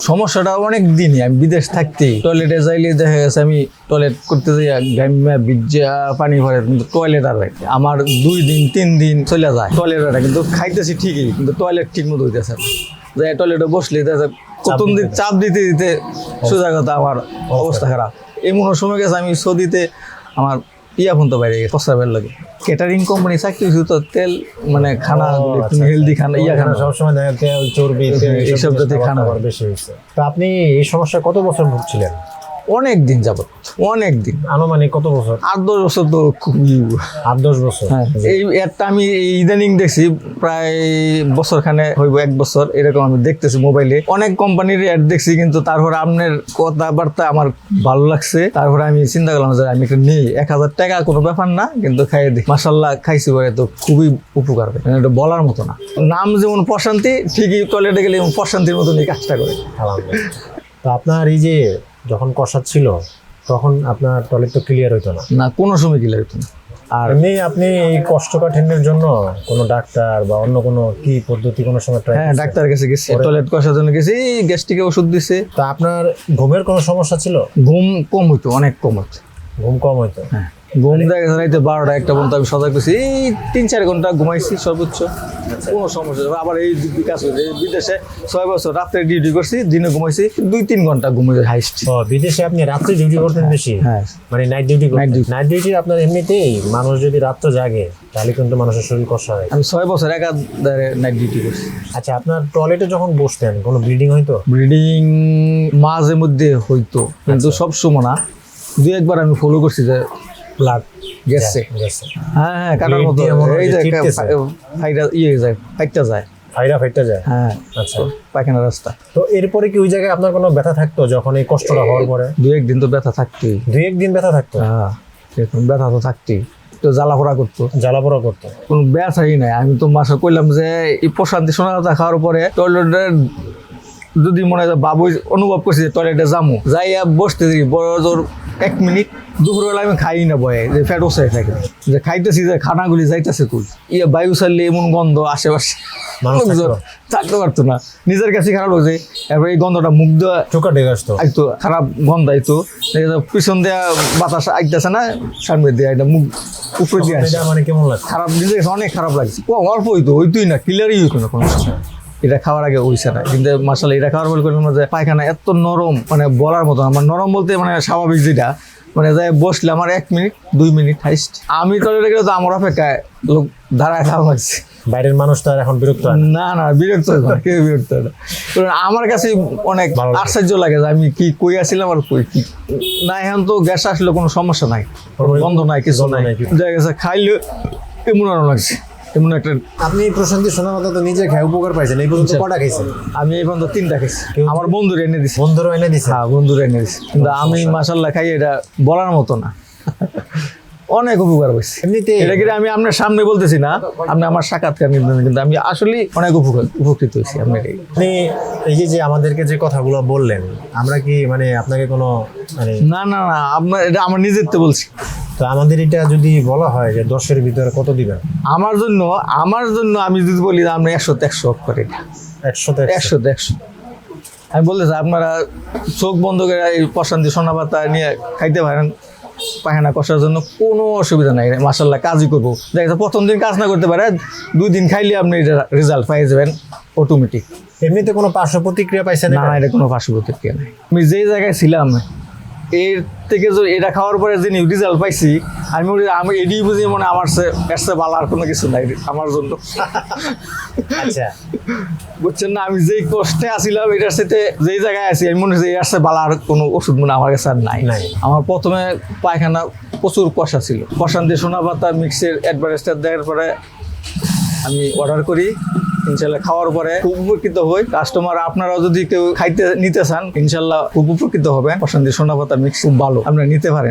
সমস্যাটা অনেক দিনই আমি বিদেশ থাকতেই টয়লেটে যাইলে দেখা গেছে আমি টয়লেট করতে যাই গাইমা বিজ্জা পানি ভরে কিন্তু টয়লেট আর হয় আমার 2 দিন 3 দিন চলে যায় টয়লেটটা কিন্তু খাইতেছি ঠিকই কিন্তু টয়লেট ঠিক মতো হইতেছে না যাই টয়লেটে বসলে প্রথম দিন চাপ দিতে দিতে সোজা কথা আমার অবস্থা খারাপ এমন সময় গেছে আমি সৌদিতে আমার ফোন তো বাইরে গেছে প্রস্রাবের লাগে ক্যাটারিং কোম্পানি চাকরি তো তেল মানে খানা হেলদি খানা খানা সবসময় দেখা তেল চর্বি এইসব জাতীয় খানা বেশি হয়েছে। তো আপনি এই সমস্যা কত বছর ভুগছিলেন? অনেক দিন যাবত অনেক দিন আনুমানিক কত বছর? 8-10 বছর তো খুব 8-10 বছর। হ্যাঁ এই একটা আমি ইদানিং দেখছি প্রায় বছরখানে হইব 1 বছর এরকম আমি দেখতেছি মোবাইলে অনেক কোম্পানির অ্যাড দেখছি কিন্তু তারপরে আপনার কথাবার্তা আমার ভালো লাগছে তারপরে আমি চিন্তা করলাম যে আমি একটা নেই 1000 টাকা কোনো ব্যাপার না কিন্তু খাইয়ে দিই মাশাআল্লাহ খাইছি পরে তো খুবই উপকার হয় মানে এটা বলার মতো না নাম যেমন প্রশান্তি ঠিকই টয়লেটে গেলে প্রশান্তির মতন এই কাজটা করে তো আপনার এই যে যখন কষা ছিল তখন আপনার টয়লেট তো ক্লিয়ার হইতো না? না কোনো সময় ক্লিয়ার হইতো না। আর এমনি আপনি এই কোষ্ঠকাঠিন্যের জন্য কোনো ডাক্তার বা অন্য কোনো কি পদ্ধতি কোনো সময় ট্রাই? হ্যাঁ ডাক্তারের কাছে গেছি টয়লেট কষার জন্য গেছি গ্যাস্ট্রিকের ওষুধ দিছে। তো আপনার ঘুমের কোনো সমস্যা ছিল? ঘুম কম হইতো অনেক কম হইতো ঘুম কম হইতো? হ্যাঁ ঘুম দেখা রাইতে 12টা 1টা পর্যন্ত আমি সজাগ করছি এই 3-4 ঘন্টা ঘুমাইছি সর্বোচ্চ কোনো সমস্যা আবার এই কাজ হয়েছে বিদেশে 6 বছর রাত্রে ডিউটি করছি দিনে ঘুমাইছি 2-3 ঘন্টা ঘুমিয়ে হাইস্ট। বিদেশে আপনি রাত্রে ডিউটি করতেন বেশি? হ্যাঁ মানে নাইট ডিউটি নাইট ডিউটি আপনার এমনিতেই মানুষ যদি রাত্রে জাগে তাহলে কিন্তু মানুষের শরীর কষ্ট হয়। আমি 6 বছর একাধারে নাইট ডিউটি করছি। আচ্ছা আপনার টয়লেটে যখন বসতেন কোনো ব্লিডিং হইতো? ব্লিডিং মাঝে মধ্যে হইতো কিন্তু সব সময় না 2-1 বার আমি ফলো করছি যে ব্লাড গেছে। হ্যাঁ হ্যাঁ কাটার মতো এই যে ফাইটা যায় ফাইটা যায় হ্যাঁ আচ্ছা পায়খানা রাস্তা। তো এরপরে কি ওই জায়গায় আপনার কোনো ব্যথা থাকতো যখন এই কষ্টটা হওয়ার পরে? 2-1 দিন তো ব্যথা থাকতোই। 2-1 দিন ব্যথা থাকতো? হ্যাঁ এরকম ব্যথা তো থাকতোই তো জ্বালাপোড়া করতো কোনো ব্যথাই নাই। আমি তো মাসে কইলাম যে এই প্রশান্তি সোনাদাতা খাওয়ার পরে টয়লেটের যদি মনে হয় বাবু অনুভব করছি যে টয়লেটে যামু যাইয়া বসতে দিই বড় জোর 1 মিনিট দুপুরবেলা আমি খাই না বয়ে যে ফ্যাট ওসাই থাকে যে খাইতেছি যে খানাগুলি যাইতেছে কুল বায়ু ছাড়লে এমন গন্ধ আশেপাশে থাকতে পারতো না নিজের কাছে খারাপ হয়েছে এবার এই গন্ধটা মুখ দেওয়া চোখা ডেকে আসতো আইতো খারাপ গন্ধ আইতো পিছন দেওয়া বাতাস আইতেছে না সামনে দেওয়া এটা মুখ উপরে দিয়ে আসে মানে কেমন লাগে খারাপ নিজের কাছে অনেক খারাপ লাগছে অল্প হইতোই না ক্লিয়ারই হইতো না কোনো সময় এটা খাওয়ার আগে হইছে না কিন্তু মাশাআল্লাহ এটা খাওয়ার পরে করলাম যে পায়খানা এত নরম মানে বলার মতো আমার নরম বলতে মানে স্বাভাবিক যেটা মানে যাই বসলে আমার 1 মিনিট 2 মিনিট হাইস্ট আমি টয়লেটে গেলে তো আমার অপেক্ষায় লোক দাঁড়ায় খাওয়া লাগছে বাইরের মানুষ তো এখন বিরক্ত হয় না বিরক্ত হয় না কেউ বিরক্ত হয় না আমার কাছে অনেক আশ্চর্য লাগে যে আমি কি কই আসছিলাম আর কই কি না এখন তো গ্যাস আসলে কোনো সমস্যা নাই বন্ধ নাই কিছু নাই দেখা গেছে খাইলে এমন লাগছে এমন একটা। আপনি প্রশান্তি সোনাদাতা তো নিজে খাই উপকার পাইছেন এই পর্যন্ত কটা খাইছেন? আমি এই পর্যন্ত 3টা খাইছি আমার বন্ধুরা এনে দিছে। বন্ধুরা এনে দিছে? হ্যাঁ বন্ধুরা এনে দিছে কিন্তু আমি মাশাআল্লাহ খাই এটা বলার মতো না অনেক উপকার হয়েছে এমনিতে এটা কি আমি আপনার সামনে বলতেছি না আপনি আমার সাক্ষাৎকার নিবেন কিন্তু আমি আসলে অনেক উপকৃত হয়েছি আপনার আপনি এই যে আমাদেরকে যে কথাগুলো বললেন আমরা কি মানে আপনাকে কোনো মানে না আপনার এটা আমার নিজের তো বলছি তো আমাদের এটা যদি বলা হয় যে 10-এর ভিতরে কত দিবেন? আমার জন্য আমি যদি বলি আপনি 100-তে 100 করে 100-তে 100 আমি বলতেছি আপনারা চোখ বন্ধ করে এই প্রশান্তি সোনাপাতা নিয়ে খাইতে পারেন পায়খানা কষার জন্য কোনো অসুবিধা নাই মাশাআল্লাহ কাজই করবো দেখা প্রথম দিন কাজ না করতে পারে 2 দিন খাইলে আপনি এটা রেজাল্ট পাই যাবেন অটোমেটিক। এমনিতে কোনো পার্শ্ব প্রতিক্রিয়া পাইছেন? না এটা কোনো পার্শ্ব প্রতিক্রিয়া নাই। আমি যেই জায়গায় ছিলাম এর থেকে এটা খাওয়ার পরে যে রেজাল্ট পাইছি আমি এটাই বুঝি মনে আমার সে ভালো আর কোনো কিছু নাই আমার জন্য। আচ্ছা বুঝছেন না আমি যেই কষ্টে আসছিলাম এটার সাথে যেই জায়গায় আছি আমি মনে হচ্ছে এর সাথে ভালো আর কোনো ওষুধ মনে আমার কাছে আর নাই। আমার প্রথমে পায়খানা প্রচুর কষা ছিল প্রশান্তি সোনাপাতা মিক্সের অ্যাডভার্টাইজটা দেওয়ার পরে আমি অর্ডার করি ইনশাল্লাহ খাওয়ার পরে খুব উপকৃত হই। কাস্টমার আপনারাও যদি কেউ খাইতে নিতে চান ইনশাল্লাহ খুব উপকৃত হবেন। প্রশান্তি সোনাপাতা মিক্স খুব ভালো আপনারা নিতে পারেন।